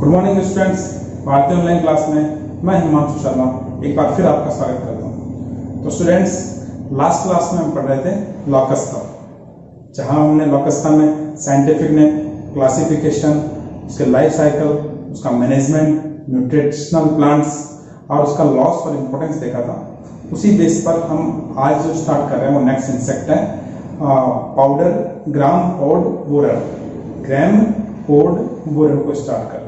Good morning students, भारतीय online class में मैं हिमांशु शर्मा एक बार फिर आपका स्वागत करता हूं। तो स्टूडेंट्स, लास्ट क्लास में हम पढ़ रहे थे लॉकस्ता, जहां हमने लॉकस्ता में साइंटिफिक नेम, क्लासिफिकेशन, उसके लाइफ साइकिल, उसका मैनेजमेंट, न्यूट्रिशनल प्लांट्स और उसका लॉस और इम्पोर्टेंस देखा था। उसी बेस पर हम आज जो स्टार्ट कर रहे हैं वो नेक्स्ट इंसेक्ट है पाउडर ग्राम पोड बोरर, ग्राम पोड बोरर को स्टार्ट कर रहे हैं।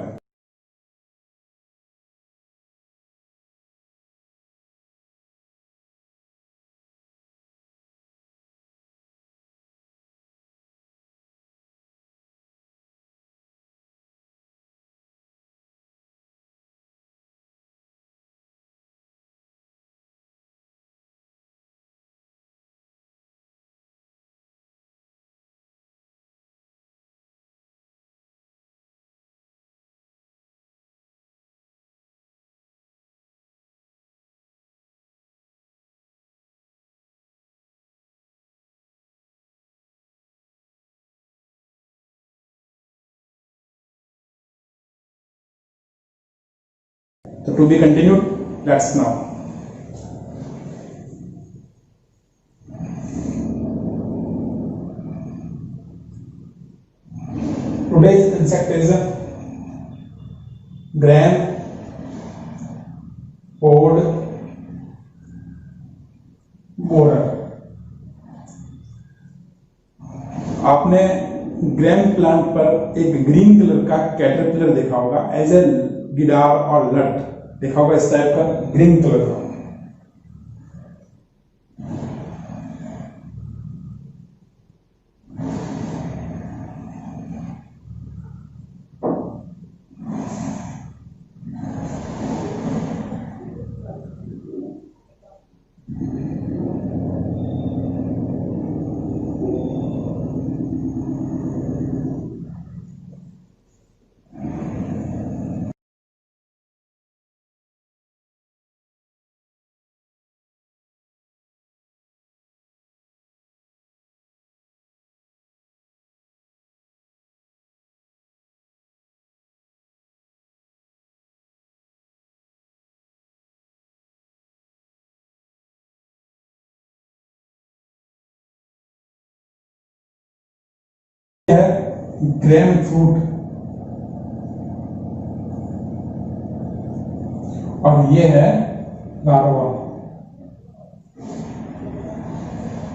So to be continued, let's now. Today's insect is a gram pod borer. आपने ग्रैम प्लांट पर एक ग्रीन कलर का कैटरपिलर देखा होगा, एज ए गिडार और लट देखा होगा, इस टाइप का ग्रीन कलर का। ग्रेम फ्रूट और ये है लार्वा।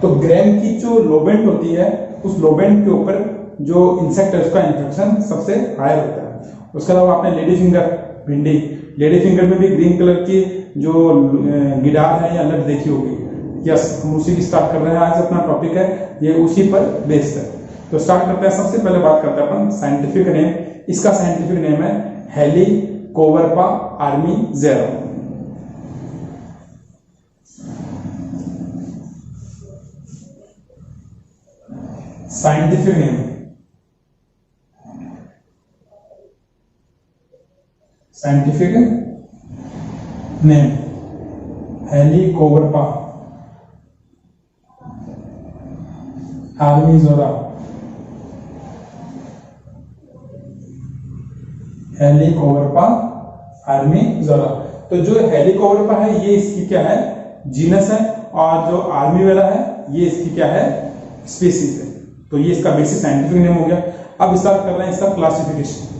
तो ग्रेम की जो लोबेंट होती है, उस लोबेंट के ऊपर जो इंसेक्ट है उसका इन्फेक्शन सबसे हाई होता है। उसके अलावा आपने लेडी फिंगर भिंडी, लेडी फिंगर में भी ग्रीन कलर की जो गिडार है या लट देखी होगी। यस, हम उसी की स्टार्ट कर रहे हैं। आज अपना टॉपिक है ये उसी पर बेस्ड है। तो स्टार्ट करते हैं। सबसे पहले बात करते हैं अपन साइंटिफिक नेम। इसका साइंटिफिक नेम है Helicoverpa armigera. Scientific name, scientific name Helicoverpa armigera, Helicoverpa armigera. तो जो हेलिकोवर्पा है ये इसकी क्या है, जीनस है, और जो आर्मीवेरा है ये इसकी क्या है, स्पीसीज है। तो ये इसका बेसिक साइंटिफिक नेम हो गया। अब स्टार्ट कर रहे हैं इसका क्लासिफिकेशन।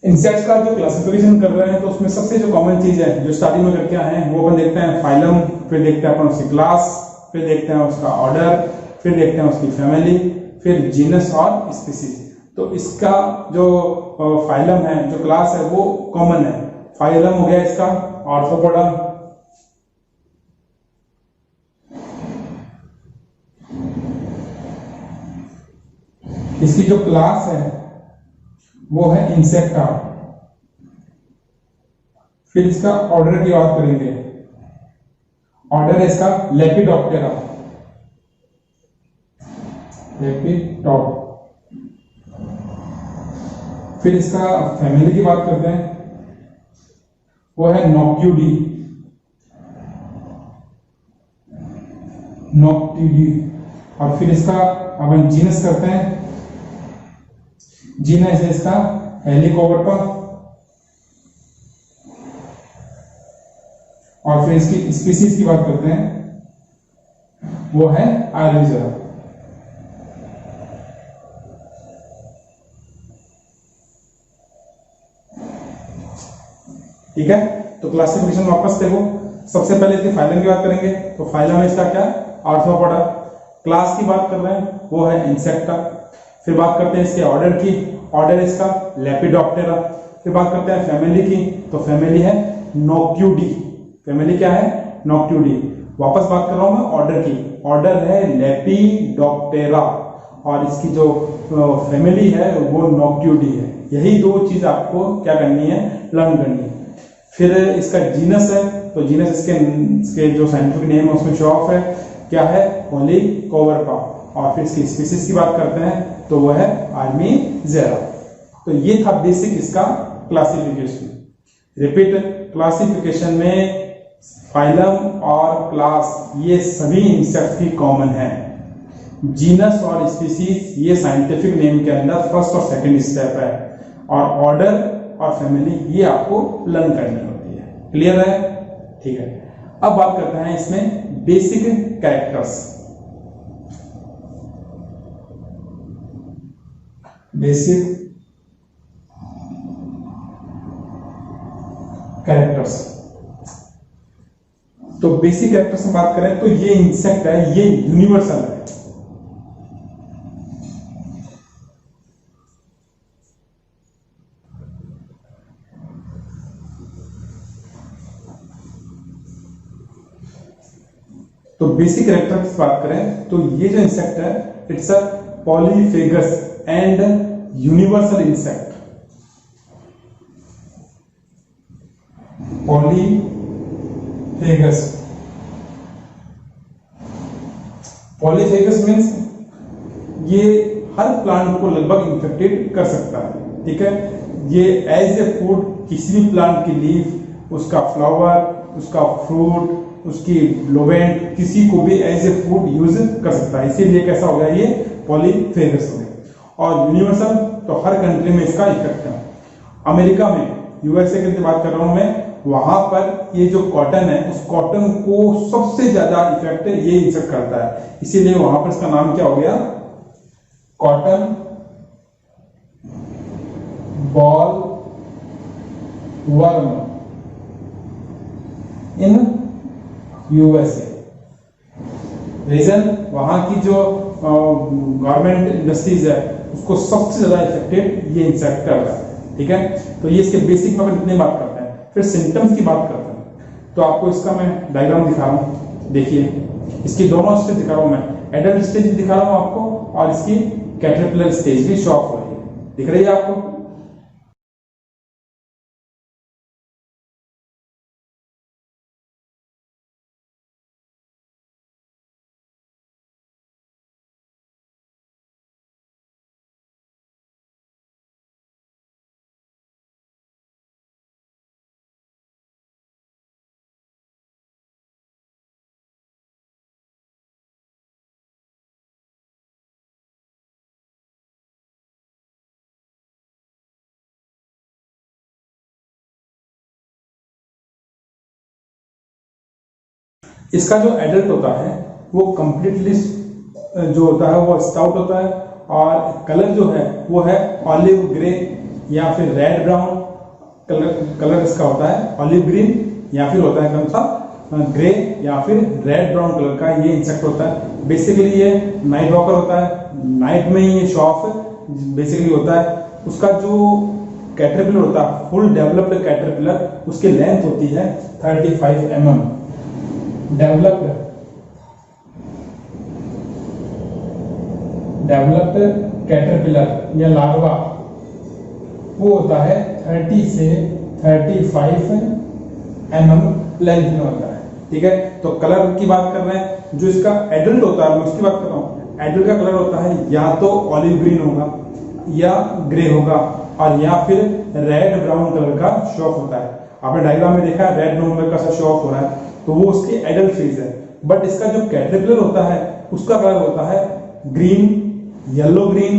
इंसेक्ट्स का जो क्लासिफिकेशन कर रहे हैं तो उसमें सबसे जो कॉमन चीज है जो स्टार्टिंग में करके आए हैं वो अपन देखते हैं फाइलम, फिर देखते हैं अपन उसकी क्लास, फिर देखते हैं उसका ऑर्डर, फिर देखते हैं उसकी फैमिली, फिर जीनस और स्पीसीज। तो इसका जो फाइलम है, जो क्लास है वो कॉमन है। फाइलम हो गया इसका आर्थ्रोपोडा, इसकी जो क्लास है वो है इंसेक्टा। फिर इसका ऑर्डर की बात करेंगे, ऑर्डर है इसका लेपिडोप्टेरा, लेपिडोप्टेरा। फिर इसका फैमिली की बात करते हैं, वो है नोक्यूडी। नॉक्टिडी। और फिर इसका अपन जीनस करते हैं, जीनस है इसका हेलिकोवर्पा। और फिर इसकी स्पीसीज की बात करते हैं, वो है आर्विजरा। ठीक है, तो क्लासिफिकेशन वापस देखो। सबसे पहले इसके फाइलम की बात करेंगे, तो फाइलम है इसका क्या, आर्थ्रोपोडा। क्लास की बात कर रहे हैं, वो है इंसेक्टा। फिर बात करते हैं इसके ऑर्डर की, ऑर्डर इसका लेपिडोप्टेरा। फिर बात करते हैं फैमिली की, तो फैमिली है नोक्टिडी। फैमिली क्या है, नोक्टिडी। वापस बात कर रहा हूं मैं ऑर्डर की, ऑर्डर है लेपिडोप्टेरा और इसकी जो फैमिली है वो नोक्टिडी है। यही दो चीज आपको क्या करनी है, लर्न करनी है। फिर इसका जीनस है, तो जीनस इसके जो साइंटिफिक नेम है उसमें शो ऑफ है, क्या है, हेलिकोवर्पा। और फिर इसकी स्पीसीज की बात करते हैं, तो वो है आर्मीजेरा। तो ये था बेसिक इसका क्लासिफिकेशन। रिपीट, क्लासिफिकेशन में फाइलम और क्लास ये सभी इंसेक्ट की कॉमन है। जीनस और स्पीसीज ये साइंटिफिक नेम के अंदर फर्स्ट और सेकंड स्टेप है, और ऑर्डर और फैमिली ये आपको लर्न करनी होती है। क्लियर है, ठीक है। अब बात करते हैं इसमें बेसिक कैरेक्टर्स। बेसिक कैरेक्टर्स, तो बेसिक कैरेक्टर्स से बात करें तो ये इंसेक्ट है, ये यूनिवर्सल है। तो बेसिक कैरेक्टर की बात करें तो ये जो इंसेक्ट है, it's a polyphagous and universal insect. Polyphagous, polyphagous means ये हर प्लांट को लगभग इंफेक्टेड कर सकता है। ठीक है, ये एज ए फूड किसी भी प्लांट की लीफ, उसका फ्लावर, उसका फ्रूट, उसकी लोवेंट, किसी को भी एज ए फूड यूज कर सकता है। इसीलिए कैसा हो गया, ये पॉलीफेगस हो गया। और यूनिवर्सल, तो हर कंट्री में इसका इफेक्ट है। अमेरिका में, यूएसए की बात कर रहा हूं मैं, वहां पर ये जो कॉटन है, उस कॉटन को सबसे ज्यादा इफेक्ट ये इंसेक्ट करता है। इसीलिए वहां पर इसका नाम क्या हो गया, cotton boll worm in USA. Reason, वहां की जो गवर्नमेंट इंडस्ट्रीज है उसको सबसे ज्यादा इफेक्टेड ये इंसेक्ट कर रहा है। ठीक है, तो ये इसके बेसिक में इतनी बात करते हैं। फिर सिम्टम्स की बात करते हैं, तो आपको इसका मैं डायग्राम दिखा रहा हूं। देखिए, इसकी दोनों स्टेज दिखा रहा हूं मैं, एडल्ट स्टेज भी दिखा रहा हूं आपको, और इसकी कैटरपिलर स्टेज भी शो ऑफ हो रही है। दिख रही है आपको? इसका जो एडल्ट होता है वो कंप्लीटली जो होता है वो स्टाउट होता है, और कलर जो है वो है ऑलिव ग्रे या फिर रेड ब्राउन कलर इसका होता है, ऑलिव ग्रीन या फिर होता है कौन सा, ग्रे या फिर रेड ब्राउन कलर का ये इंसेक्ट होता है। बेसिकली ये नाइट वॉकर होता है, नाइट में ही ये शो ऑफ बेसिकली होता है। उसका जो कैटरपिलर होता है, फुल डेवलप्ड कैटरपिलर, उसकी लेंथ होती है 35 mm। डेवलप्ड कैटरपिलर या लार्वा वो होता है 30 से 35 mm लेंथ में होता है। ठीक है, तो कलर की बात कर रहे हैं। जो इसका एडल्ट होता है मैं उसकी बात कर रहा हूँ। एडल्ट का कलर होता है या तो ऑलिव ग्रीन होगा या ग्रे होगा, और या फिर रेड ब्राउन कलर का शो ऑफ होता है। आपने डायग्राम में देखा है रेड ब्राउन कलर का शो ऑफ हो रहा है, तो वो उसकी एडल्ट फेज है। बट इसका जो कैटरपिलर होता है उसका कलर होता है green, yellow green,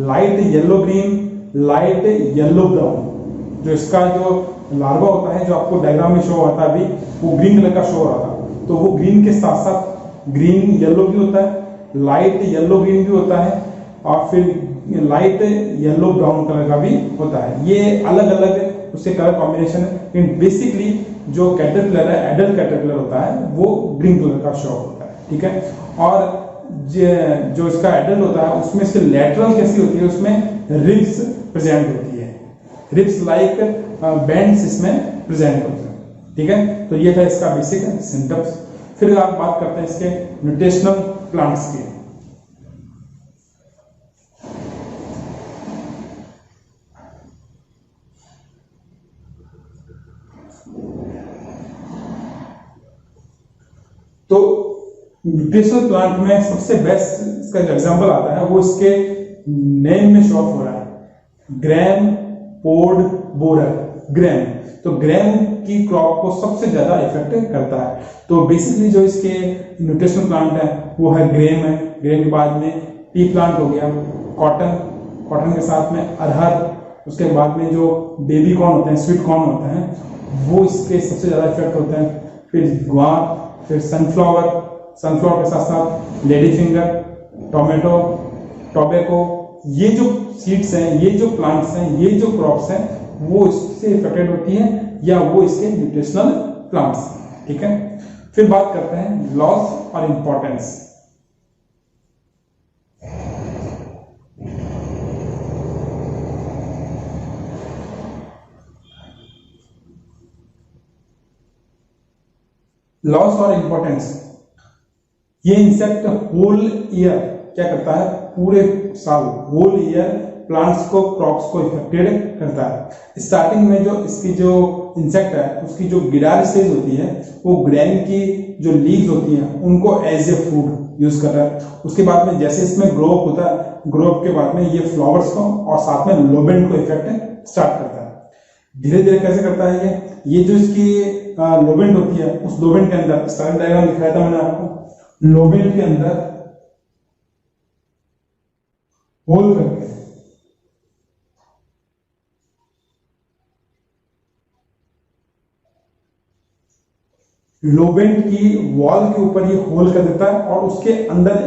light yellow green, light yellow brown. जो इसका जो लार्वा होता है जो आपको डायग्राम में शो होता है अभी, वो ग्रीन कलर का शो हो रहा था, तो वो ग्रीन के साथ साथ ग्रीन येलो भी होता है, लाइट येलो ग्रीन भी होता है, और फिर लाइट येलो ब्राउन कलर का भी होता है। ये अलग अलग उसके कलर कॉम्बिनेशन है, लेकिन बेसिकली जो कैटरपिलर है, एडल्ट कैटरपिलर होता है, वो ग्रीन कलर का शो होता है, ठीक है। और जो इसका एडल्ट होता है उसमें इसके लेटरल कैसी होती है, उसमें रिब्स प्रेजेंट होती है, रिब्स लाइक बैंड्स इसमें प्रेजेंट होते हैं, ठीक है। तो ये था इसका बेसिक सिम्टम्स। फिर आप बात करते हैं इसके न्यूट्रिशनल प्लांट्स की। तो न्यूट्रिशनल प्लांट में सबसे बेस्ट इसका जो एग्जांपल आता है वो इसके नेम में शो ऑफ हो रहा है, ग्रैम पोड बोरर, ग्रैम। तो ग्रैम की क्रॉप को सबसे ज्यादा इफेक्ट करता है। तो बेसिकली जो इसके न्यूट्रिशनल प्लांट है वो है ग्रेम है, ग्रेम के बाद में पी प्लांट हो गया, कॉटन, कॉटन के साथ में अरहर, उसके बाद में जो बेबी कॉर्न होते हैं, स्वीट कॉर्न होते हैं, वो इसके सबसे ज्यादा इफेक्ट होते हैं। फिर ग्वार, फिर सनफ्लावर, सनफ्लावर के साथ साथ लेडी फिंगर, टोमेटो, टोबैको, ये जो सीड्स हैं, ये जो प्लांट्स हैं, ये जो क्रॉप्स हैं, वो इससे इफेक्टेड होती है या वो इसके न्यूट्रिशनल प्लांट्स, ठीक है। फिर बात करते हैं लॉस और इंपॉर्टेंस। लॉस और इंपॉर्टेंस, ये इंसेक्ट होल ईयर क्या करता है, पूरे साल होल ईयर प्लांट्स को, क्रॉप्स को इफेक्टेड करता है। स्टार्टिंग में जो इसकी जो इंसेक्ट है उसकी जो गिडार स्टेज होती है, वो ग्रेन की जो लीव्स होती हैं उनको एज ए फूड यूज कर रहा है। उसके बाद में जैसे इसमें ग्रो अप होता है, ग्रो अप के बाद में ये फ्लावर्स को और साथ में लोबेंट को इफेक्ट स्टार्ट करता है। धीरे धीरे कैसे करता है ये जो इसकी लोबेंट होती है, उस लोबेंट के अंदर स्टार्टिंग डायग्राम दिखाया था मैंने आपको, लोबेंट के अंदर होल करके लोबेंट की वॉल के ऊपर ये होल कर देता है और उसके अंदर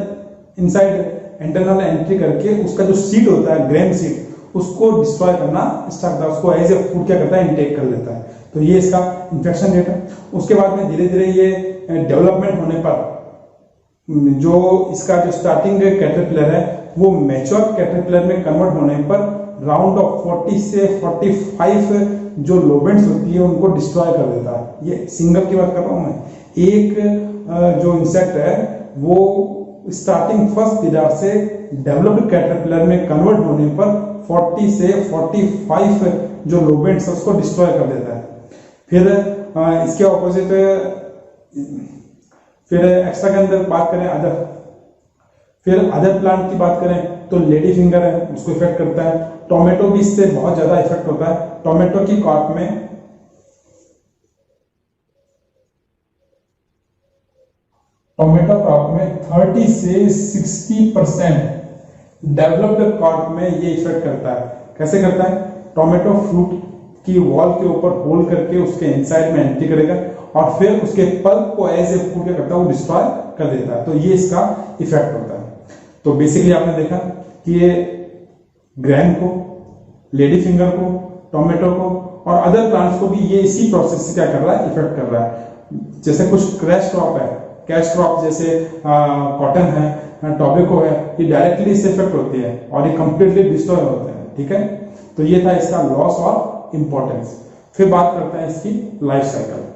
इनसाइड इंटरनल एंट्री करके उसका जो सीड होता है, ग्रेन सीड, उसको डिस्ट्रॉय करना स्टार्ट करता है, उसको एज ए फूड क्या करता है, इनटेक कर लेता है। तो ये इसका इन्फेक्शन रेट है। उसके बाद में धीरे धीरे ये डेवलपमेंट होने पर जो इसका जो स्टार्टिंग कैटरपिलर है वो मैच्योर कैटरपिलर में कन्वर्ट होने पर राउंड ऑफ 40 से 45 जो लोबेंट्स होती है उनको डिस्ट्रॉय कर देता है। ये सिंगल की बात कर रहा हूं मैं। एक जो इंसेक्ट है वो स्टार्टिंग फर्स्ट गिडार से डेवलप्ड कैटरपिलर में कन्वर्ट होने पर 40 से 45 जो लोबेंट्स है उसको डिस्ट्रॉय कर देता है। फिर इसके ऑपोजिट फिर एक्स्ट्रा के अंदर बात करें अदर, फिर अदर प्लांट की बात करें तो लेडी फिंगर है, उसको इफेक्ट करता है। टोमेटो भी इससे बहुत ज्यादा इफेक्ट होता है। टोमेटो की क्रॉप में टोमेटो क्रॉप में 30 से 60% डेवलप्ड क्रॉप में ये इफेक्ट करता है। कैसे करता है, टोमेटो फ्रूट की वॉल के ऊपर होल करके उसके इनसाइड में एंट्री करेगा और फिर उसके पल्प को एज ए फूड क्या करता है, वो डिस्ट्रॉय कर देता है। तो ये इसका इफेक्ट होता है। तो बेसिकली आपने देखा कि ये ग्रैन को, लेडी फिंगर को, टोमेटो को और अदर प्लांट्स को भी ये इसी प्रोसेस से क्या कर रहा है, इफेक्ट कर रहा है। जैसे कुछ क्रैश क्रॉप है, कैश क्रॉप जैसे कॉटन है, टोबैको है, ये डायरेक्टली इससे इफेक्ट होती है और ये कंप्लीटली डिस्ट्रॉय होते हैं, ठीक है। तो ये था इसका लॉस और इंपॉर्टेंस। फिर बात करते हैं इसकी लाइफ साइकिल।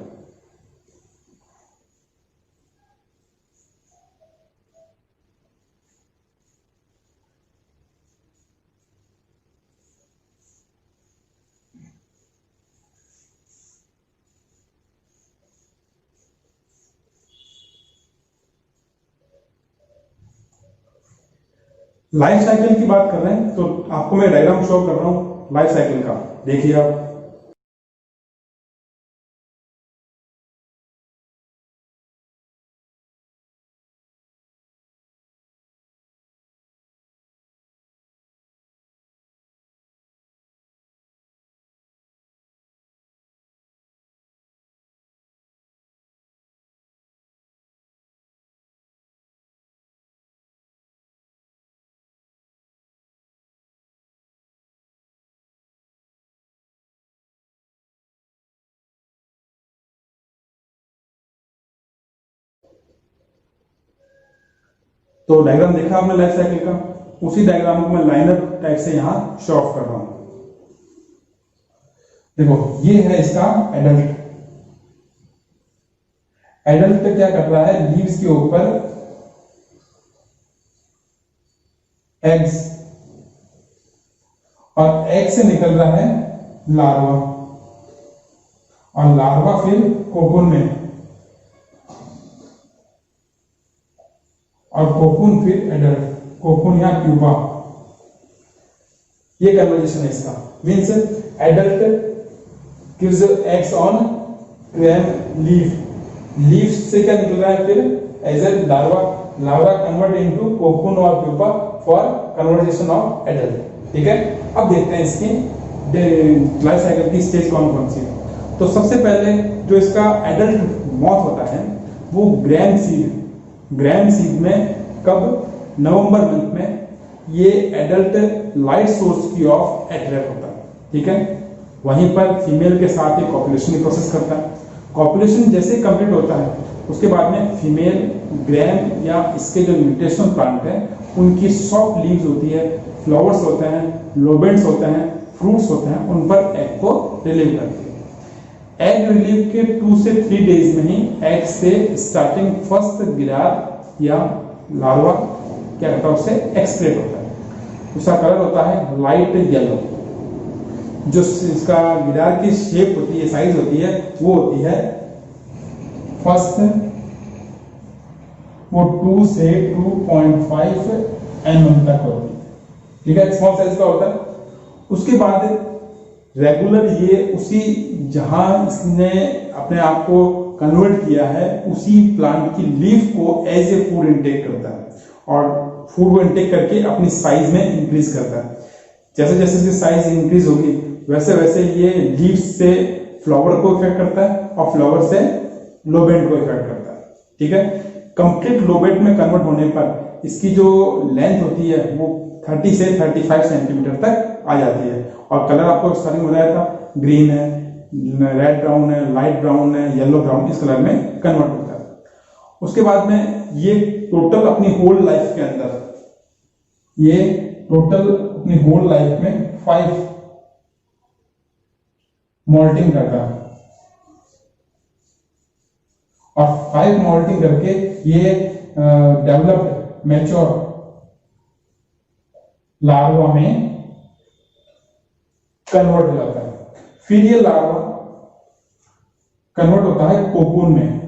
लाइफ साइकिल की बात कर रहे हैं तो आपको मैं डायग्राम शो कर रहा हूं लाइफ साइकिल का, देखिए आप। तो डायग्राम देखा आपने लाइफ साइकिल का, उसी डायग्राम को मैं लाइनर टाइप से यहाँ शो ऑफ कर रहा हूं। देखो ये है इसका एडल्ट। एडल्ट क्या कर रहा है, लीव्स के ऊपर एग्स, और एग से निकल रहा है लार्वा, और लार्वा फिर कोकून में, और कोकून फिर एडल्ट, कोकून या प्यूपा। ये कन्वर्जेशन है इसका। Means adult gives eggs on cream leaf, leaf से क्या निकल रहा है फिर as a larva, larva convert into cocoon और pupa for conversation of adult. ठीक है, अब देखते हैं इसकी लाइफ साइकिल की स्टेज कौन कौन सी है। तो सबसे पहले जो इसका एडल्ट मॉथ होता है वो ग्रैम सीड, ग्रैम सीड में कब, नवंबर मंथ में ये एडल्ट लाइट सोर्स की ऑफ एट्रैक्ट होता है। ठीक है, वहीं पर फीमेल के साथ ये कॉपुलेशन की प्रोसेस करता है। कॉपुलेशन जैसे कंप्लीट होता है उसके बाद में फीमेल ग्रैम या इसके जो म्यूटेशन प्लांट है उनकी सॉफ्ट लीव्स होती है, फ्लावर्स होते हैं, लोबेंड्स होते हैं, फ्रूट्स होते हैं, उन पर एग को रिलीव करती है। एग रिलीव के 2 से 3 डेज में ही एग से स्टार्टिंग फर्स्ट गिरार या लार्वा क्या करता है, उससे एक्सक्रेट होता है। उसका कलर होता है लाइट येलो। जो इसका गिरार की शेप होती है, साइज होती है, वो होती है फर्स्ट वो 2 से 2.5 mm तक होती है। ठीक है, स्मॉल साइज का होता है। उसके बाद रेगुलर ये उसी जहां इसने अपने आप को कन्वर्ट किया है उसी प्लांट की लीफ को एज ए फूड इंटेक करता है, और फूड को इंटेक करके अपनी साइज में इंक्रीज करता है। जैसे जैसे इसकी साइज इंक्रीज होगी वैसे वैसे ये लीफ से फ्लावर को इफेक्ट करता है, और फ्लावर से लोबेंट को इफेक्ट करता है। ठीक है, कंप्लीट लोबेंट में कन्वर्ट होने पर इसकी जो लेंथ होती है वो 30 से 35 सेंटीमीटर तक आ जाती है, और कलर आपको स्टार्टिंग में बताया था, ग्रीन है, रेड ब्राउन है, लाइट ब्राउन है, येलो ब्राउन, इस कलर में कन्वर्ट होता है। उसके बाद में ये टोटल अपनी होल लाइफ के अंदर, ये टोटल अपनी होल लाइफ में 5 मोल्टिंग करता है, और 5 मोल्टिंग करके ये डेवलप्ड मैच्योर लार्वा में कन्वर्ट हो जाता है। फिर ये लार्वा कन्वर्ट होता है कोकून में।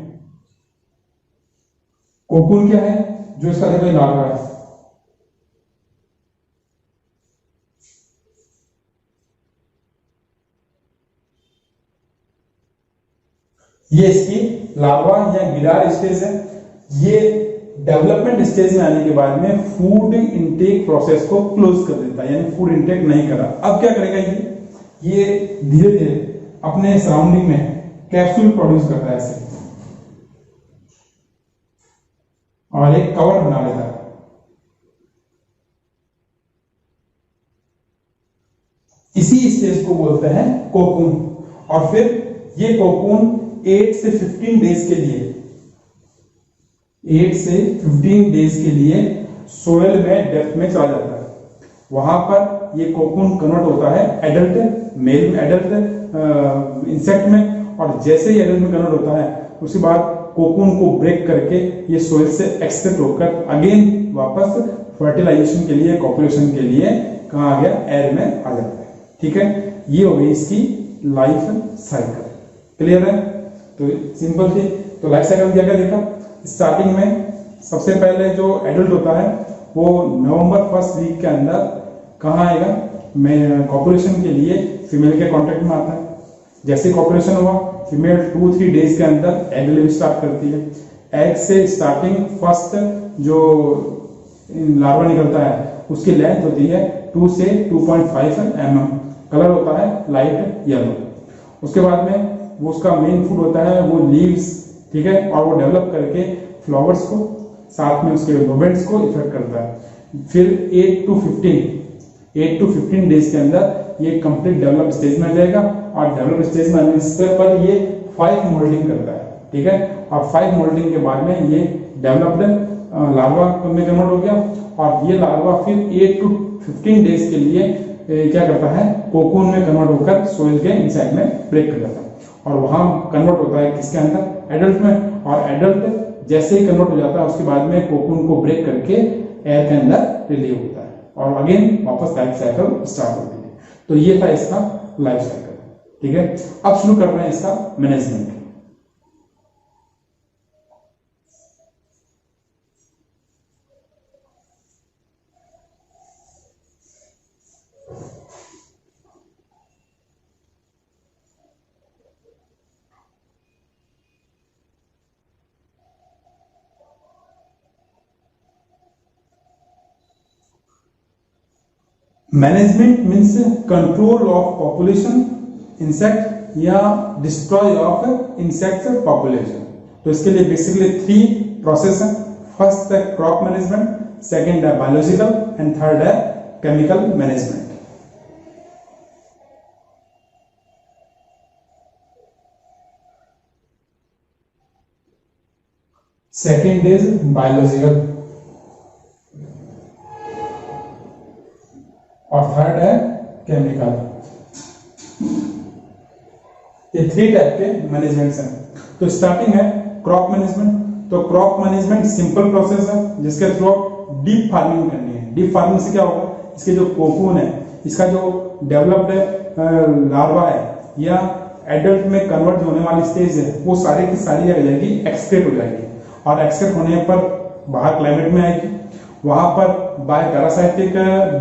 कोकून क्या है, जो इसका देखो लार्वा है, ये इसकी लार्वा या गिरार स्टेज है। ये डेवलपमेंट स्टेज में आने के बाद में फूड इंटेक प्रोसेस को क्लोज कर देता है, यानी फूड इंटेक नहीं करा। अब क्या करेगा ये धीरे धीरे अपने सराउंडिंग में कैप्सूल प्रोड्यूस करता है ऐसे, और एक कवर बना लेता है। इसी स्टेज को बोलते हैं कोकून। और फिर ये कोकून 8 से 15 डेज के लिए, 8 से 15 डेज के लिए सोयल में डेप्थ में चला जाता है। वहां पर ये कोकून कन्वर्ट होता है एडल्ट मेल में, एडल्ट इंसेक्ट में, और जैसे ही एडल्ट में कन्वर्ट होता है उसके बाद कोकून को ब्रेक करके ये सोयल से एक्सट्रैक्ट होकर अगेन वापस फर्टिलाइजेशन के लिए, कॉपुलेशन के लिए कहाँ आ गया, एयर में आ जाता है। ठीक है, ये हो गई इसकी लाइफ साइकिल। क्लियर है? तो सिंपल थी। तो लाइफ साइकिल क्या क्या देखा, स्टार्टिंग में सबसे पहले जो एडल्ट होता है वो नवंबर फर्स्ट वीक के अंदर कहाँ आएगा, मैं कॉपुलेशन के लिए फीमेल के कांटेक्ट में आता है। जैसे कॉपुलेशन हुआ फीमेल 2-3 डेज के अंदर एग लेना स्टार्ट करती है। एग से स्टार्टिंग फर्स्ट जो लार्वा निकलता है उसकी लेंथ होती है 2 से 2.5 mm, कलर होता है लाइट येलो। उसके बाद में वो उसका मेन फूड होता है वो लीव्स, ठीक है, और वो डेवलप करके फ्लावर्स को साथ में उसके लोबेंड्स को इफेक्ट करता है। फिर 8 to 15 डेज के अंदर ये कंप्लीट डेवलप स्टेज में आ जाएगा, और डेवलप स्टेज में आने पर ये 5 मोल्डिंग करता है। ठीक है, और 5 मोल्डिंग के बाद में ये डेवलप्ड लार्वा में कन्वर्ट हो गया और ये लार्वा फिर 8 to 15 डेज के लिए क्या करता है, कोकून में कन्वर्ट होकर सोइल के इनसाइड में ब्रेक कर जाता है और वहां कन्वर्ट होता है किसके अंदर, एडल्ट में। और एडल्ट जैसे ही कन्वर्ट हो जाता है उसके बाद में कोकून को ब्रेक करके एयर के अंदर रिलीव होता है और अगेन वापस लाइफ साइकिल स्टार्ट होती है। तो ये था इसका लाइफ साइकिल। ठीक है, अब शुरू कर रहे हैं इसका management. Management means control of population insect या डिस्ट्रॉय ऑफ इंसेक्ट पॉपुलेशन। तो इसके लिए बेसिकली 3 प्रोसेस है। फर्स्ट है क्रॉप मैनेजमेंट, सेकंड है बायोलॉजिकल एंड थर्ड है chemical management. Second is biological और थर्ड है केमिकल। ये 3 टाइप के मैनेजमेंट हैं। तो स्टार्टिंग है क्रॉप मैनेजमेंट। तो क्रॉप मैनेजमेंट सिंपल प्रोसेस है जिसके थ्रू डीप फार्मिंग करनी है। डीप फार्मिंग से क्या होगा, इसके जो कोकून है, इसका जो डेवलप्ड लार्वा है या एडल्ट में कन्वर्ट होने वाली स्टेज है, वो सारी की सारी आ जाएगी, एक्सक्रेट हो जाएगी और एक्सक्रेट होने पर बाहर क्लाइमेट में आएगी। वहां पर बाय पैरासाइटिक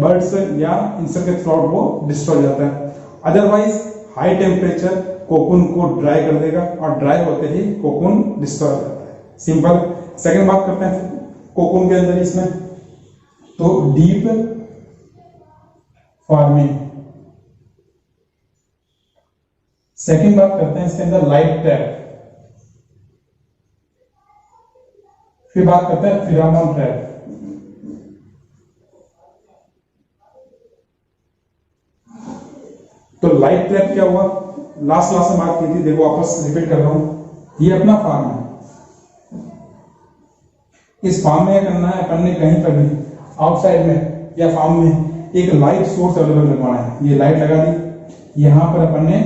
बर्ड्स या इंसेक्ट के थ्रू वो डिस्ट्रॉय जाता है। अदरवाइज हाई टेम्परेचर कोकून को ड्राई कर देगा और ड्राई होते ही कोकून डिस्ट्रॉय हो जाता है। सिंपल। सेकंड बात करते हैं कोकून के अंदर इसमें, तो डीप फार्मिंग। सेकंड बात करते हैं इसके अंदर लाइट ट्रैप। फिर बात करते हैं फिरामोन ट्रैप। तो लाइट ट्रैप क्या हुआ, लास्ट क्लास में बात की थी, देखो वापस रिपीट कर रहा हूं। ये अपना फार्म है, इस फार्म में क्या करना है, अपन ने कहीं पर भी आउटसाइड में या फार्म में एक लाइट सोर्स अवेलेबल लगवाना है। ये लाइट लगा दी, यहां पर अपन ने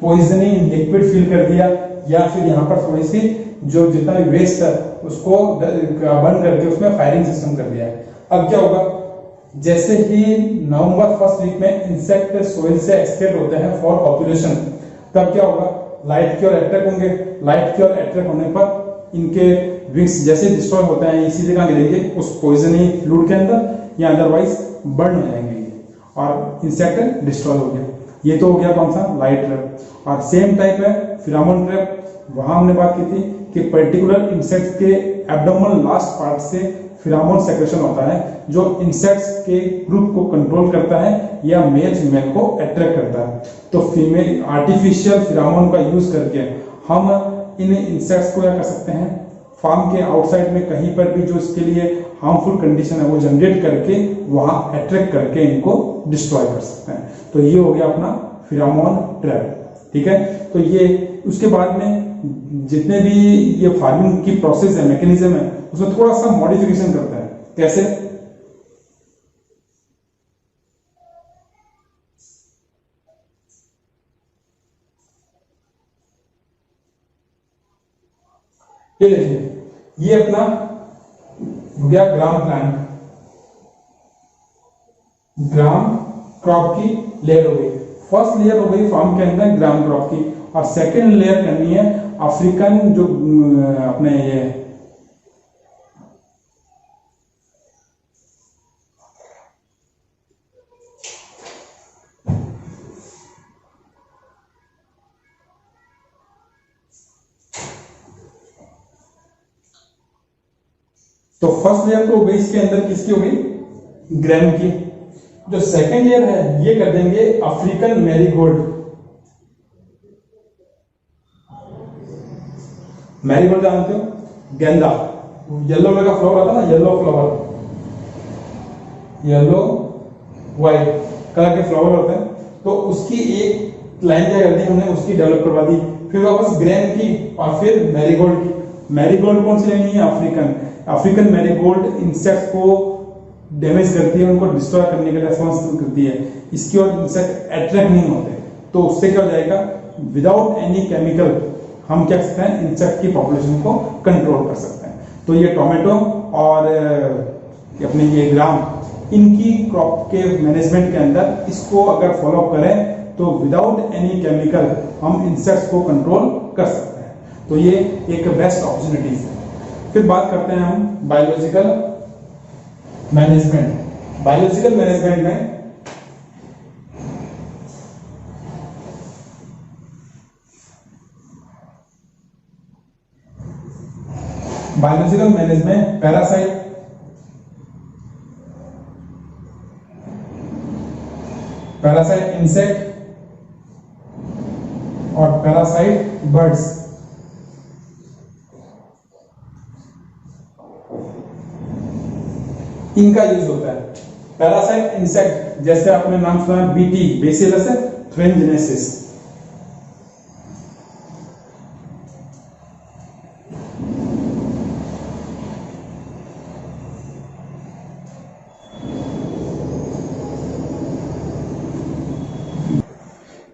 पॉइजनिंग लिक्विड फिल कर दिया या फिर यहां पर थोड़ी सी जो जितना भी वेस्ट है उसको बंद करके उसमें फायरिंग सिस्टम कर दिया। अब क्या होगा, जैसे ही नवंबर फर्स्ट वीक में इंसेक्ट सोइल से एक्सक्रेट होते हैं फॉर पॉपुलेशन, तब क्या होगा, लाइट की ओर अट्रैक्ट होंगे। लाइट की ओर अट्रैक्ट होने पर इनके विंग्स जैसे डिस्ट्रॉय होते हैं इसी जगह गिरेंगे उस पॉइजनिंग फ्लूइड के अंदर या अदरवाइज बर्न हो जाएंगे और इंसेक्ट डिस्ट्रॉय हो गया। ये तो हो गया कौन सा, लाइट ट्रैप। और सेम टाइप है फिरामोन ट्रैप। वहां हमने बात की थी कि पर्टिकुलर इंसेक्ट के एब्डोमिनल लास्ट पार्ट से फिरामोन सेक्रेशन होता है जो इंसेक्ट्स के ग्रुप को कंट्रोल करता है या मेल फीमेल को अट्रैक्ट करता है। तो फीमेल आर्टिफिशियल फिरामोन का यूज करके हम इन इंसेक्ट्स को क्या कर सकते हैं, फार्म के आउटसाइड में कहीं पर भी जो इसके लिए हार्मफुल कंडीशन है वो जनरेट करके वहां अट्रैक्ट करके इनको डिस्ट्रॉय कर सकते हैं। तो ये हो गया अपना फिरामोन ट्रैप। ठीक है, तो ये उसके बाद में जितने भी ये फार्मिंग की प्रोसेस है, मैकेनिज्म है, उसमें थोड़ा सा मॉडिफिकेशन करता है। कैसे, ये देखिए, ये अपना हो गया ग्राम प्लांट, ग्राम क्रॉप की लेयर हो गई। फर्स्ट लेयर हो गई फार्म के अंदर ग्राम क्रॉप की और सेकंड लेयर करनी है अफ्रीकन जो अपने ये तो फर्स्ट लेयर तो हो गई, इसके अंदर किसकी हो गई, ग्राम की। जो सेकंड लेयर है ये कर देंगे अफ्रीकन मैरीगोल्ड। मैरीगोल्ड जानते हो, गेंदा, येलो कलर का फ्लावर आता है ना, yellow flower, yellow white colour के फ्लावर होते हैं। तो उसकी एक लाइन क्या कर दी हमने, उसकी डेवलप करवा दी। फिर वापस ग्रेन की और फिर मैरीगोल्ड की। मैरीगोल्ड कौन सी लेनी है, अफ्रीकन। अफ्रीकन मैरीगोल्ड इंसेक्ट को डैमेज करती है, उनको डिस्ट्रॉय करने के लिए रिस्पॉन्सिबल करती है, इसकी ओर इंसेक्ट अट्रैक्ट नहीं होते, तो उससे क्या हो जाएगा, विदाउट एनी केमिकल हम क्या कर सकते हैं, इंसेक्ट की पॉपुलेशन को कंट्रोल कर सकते हैं। तो ये टोमेटो और अपने ये ग्राम, इनकी क्रॉप के मैनेजमेंट के अंदर इसको अगर फॉलो करें तो विदाउट एनी केमिकल हम इंसेक्ट्स को कंट्रोल कर सकते हैं। तो ये एक बेस्ट अपॉर्चुनिटीज है। फिर बात करते हैं हम बायोलॉजिकल मैनेजमेंट। बायोलॉजिकल मैनेजमेंट में पैरासाइट, इंसेक्ट और पैरासाइट बर्ड्स, इनका यूज होता है। पैरासाइट इंसेक्ट जैसे आपने नाम सुना BT, bacillus thuringiensis,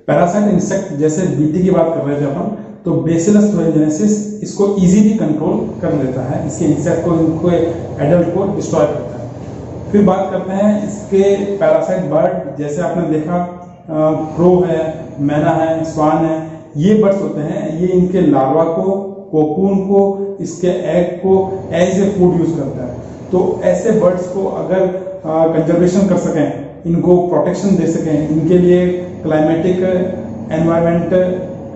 parasite insect जैसे बीटी की बात कर रहे थे अपन, तो बेसिलस thuringiensis इसको इजीली कंट्रोल कर लेता है, इसके इंसेक्ट को, इनको एडल्ट को डिस्ट्रॉय करता है। फिर बात करते हैं इसके पैरासाइट बर्ड, जैसे आपने देखा क्रो है, मैना है, स्वान है, ये बर्ड्स होते हैं, ये इनके लार्वा को, कोकून को, इसके एग को एज ए फूड यूज करता है। तो ऐसे बर्ड्स को अगर कंजर्वेशन कर सकें, इनको प्रोटेक्शन दे सकें, इनके लिए क्लाइमेटिक एनवायरमेंट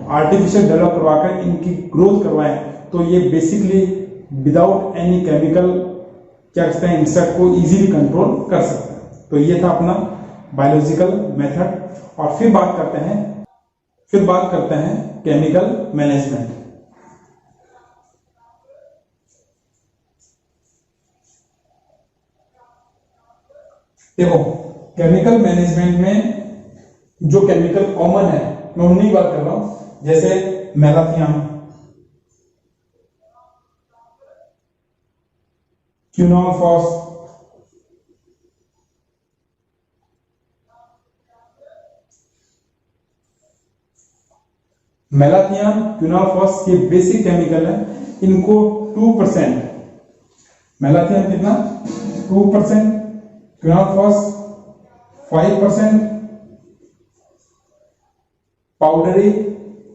आर्टिफिशियल डेवलप करवाकर इनकी ग्रोथ करवाएं, तो ये बेसिकली विदाउट एनी केमिकल क्या करते हैं, इंसेक्ट को इजीली कंट्रोल कर सकते हैं। तो ये था अपना बायोलॉजिकल मेथड। और फिर बात करते हैं केमिकल मैनेजमेंट। देखो केमिकल मैनेजमेंट में जो केमिकल कॉमन है मैं उन्हीं की बात कर रहा हूं, जैसे मैलाथियन, क्विनोलफॉस, मैलाथियन, क्विनोलफॉस ये बेसिक केमिकल है, इनको 2%, मैलाथियन कितना 2%, क्विनोलफॉस 5%, पाउडरी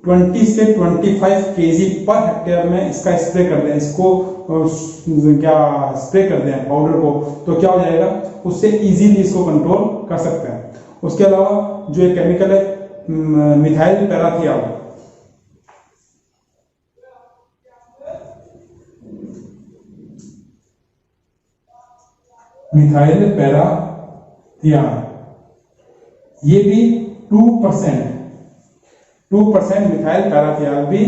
20 से 25 kg पर हेक्टेयर में इसका स्प्रे कर दें, इसको क्या स्प्रे कर दें पाउडर को, तो क्या हो जाएगा, उससे इजीली इसको कंट्रोल कर सकते हैं। उसके अलावा जो एक केमिकल है मिथाइल पैराथियाल, ये भी 2% मिथाइल पैराथियाल भी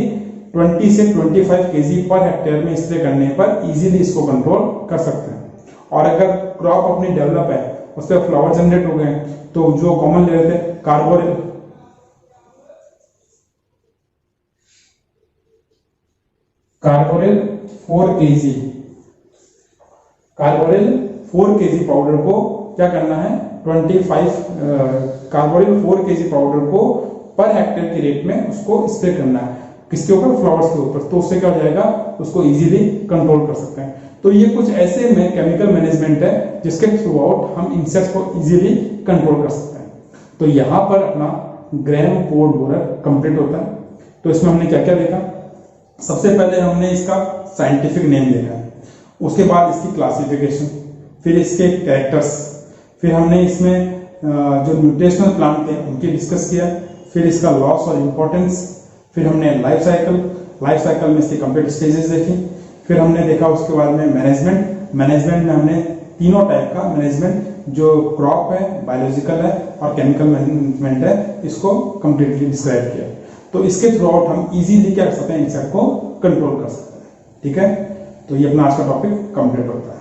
20 से 25 kg पर हेक्टेयर में स्प्रे करने पर इजीली इसको कंट्रोल कर सकते हैं। और अगर क्रॉप अपनी डेवलप है, उस पर फ्लावर जनरेट हो गए, तो जो कॉमन ले रहे थे कार्बोरिल, 4 kg पाउडर को क्या करना है, 25 कार्बोरिल 4 kg पाउडर को पर हेक्टेयर की रेट में उसको स्प्रे करना है, किसके ऊपर, फ्लावर्स के ऊपर, तो उससे क्या हो जाएगा, उसको इजीली कंट्रोल कर सकते हैं। तो ये कुछ ऐसे में केमिकल मैनेजमेंट है जिसके थ्रू आउट हम इंसेक्ट्स को इजीली कंट्रोल कर सकते हैं। तो यहाँ पर अपना ग्राम कोड बोरर कंप्लीट होता है। तो इसमें हमने क्या क्या देखा, सबसे पहले हमने इसका साइंटिफिक नेम देखा, उसके बाद इसकी क्लासिफिकेशन, फिर इसके कैरेक्टर्स, फिर हमने इसमें जो न्यूट्रिशनल प्लांट थे उनकी डिस्कस किया, फिर इसका लॉस और इम्पोर्टेंस, फिर हमने लाइफ साइकिल में इसकी कंप्लीट स्टेजेस देखी, फिर हमने देखा उसके बाद में मैनेजमेंट में हमने तीनों टाइप का मैनेजमेंट, जो क्रॉप है, बायोलॉजिकल है और केमिकल मैनेजमेंट है, इसको कंप्लीटली डिस्क्राइब किया। तो इसके थ्रू आउट हम इजीली क्या कर सकते हैं, इंसेक्ट को कंट्रोल कर सकते हैं। ठीक है, तो ये अपना आज का टॉपिक कंप्लीट होता है।